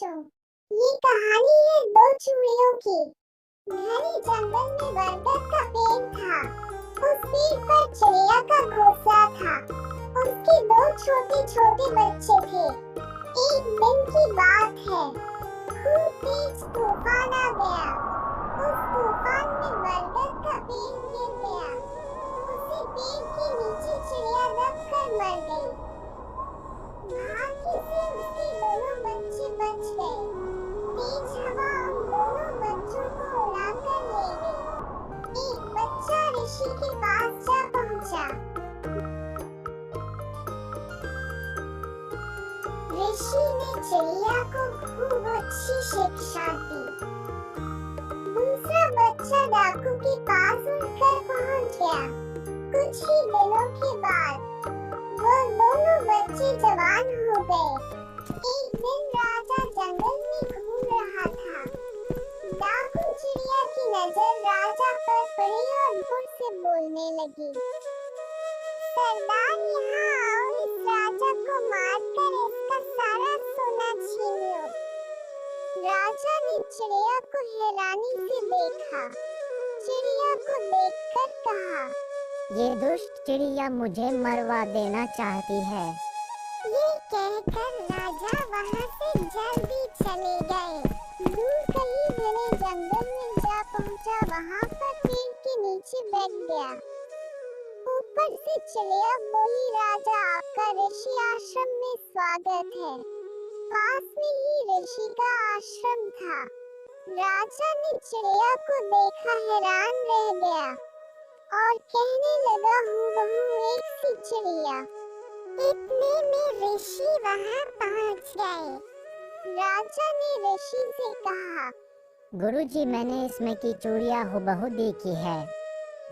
बच्चों, ये कहानी है दो चूड़ियों की। घने जंगल में बरगद का पेड़ था। उस पेड़ पर चिड़िया का घोंसला था। उसके दो छोटे छोटे बच्चे थे। एक दिन की बात है, खूब तेज तूफान आ गया। उस तूफान में बरगद का पेड़ गिर गया। उसी पेड़ के नीचे चिड़िया दबकर मर गई। भाग्य से उसके दोनों बच्चे बच गए। तेज हवा उन दोनों बच्चों को उड़ाकर ले गई। एक बच्चा ऋषि के पास जा पहुंचा। ऋषि ने चिड़िया को खूब अच्छी शिक्षा दी। दूसरा बच्चा डाकू के पास उड़कर पहुंच गया। कुछ ही दिनों के बाद वो दोनों बच्चे जवान हो गए। एक दिन राजा जंगल में घूम रहा था। डाकू चिड़िया की नजर राजा पर पड़ी और जोर से बोलने लगी, सरदार यहाँ आओ, इस राजा को मारकर इसका सारा सोना छीन लो। राजा ने चिड़िया को हैरानी से देखा। चिड़िया को देखकर कहा, ये दुष्ट चिड़िया मुझे मरवा देना चाहती है। ये कहकर राजा वहाँ से जल्दी चले गए। दूर कहीं घने जंगल में जा पहुँचा। वहाँ पर पेड़ के नीचे बैठ गया। ऊपर से चिड़िया बोली, राजा आपका ऋषि आश्रम में स्वागत है। पास में ही ऋषि का आश्रम था। राजा ने चिड़िया को देखा, हैरान रह गया और कहने लगा, हूबहू एक सी चिड़िया। इतने में ऋषि वहाँ पहुँच गए। राजा ने ऋषि से कहा, गुरुजी, मैंने इसमें की चूड़िया हूबहू देखी है।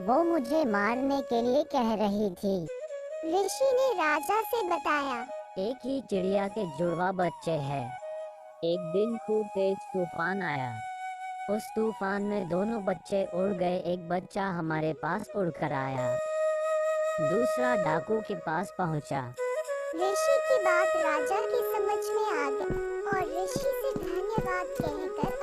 वो मुझे मारने के लिए कह रही थी। ऋषि ने राजा से बताया, एक ही चिड़िया के जुड़वा बच्चे हैं। एक दिन खूब तेज तूफान आया। उस तूफान में दोनों बच्चे उड़ गए। एक बच्चा हमारे पास उड़कर आया, दूसरा डाकू के पास पहुंचा। ऋषि की बात राजा की समझ में आ गई और ऋषि से धन्यवाद कहकर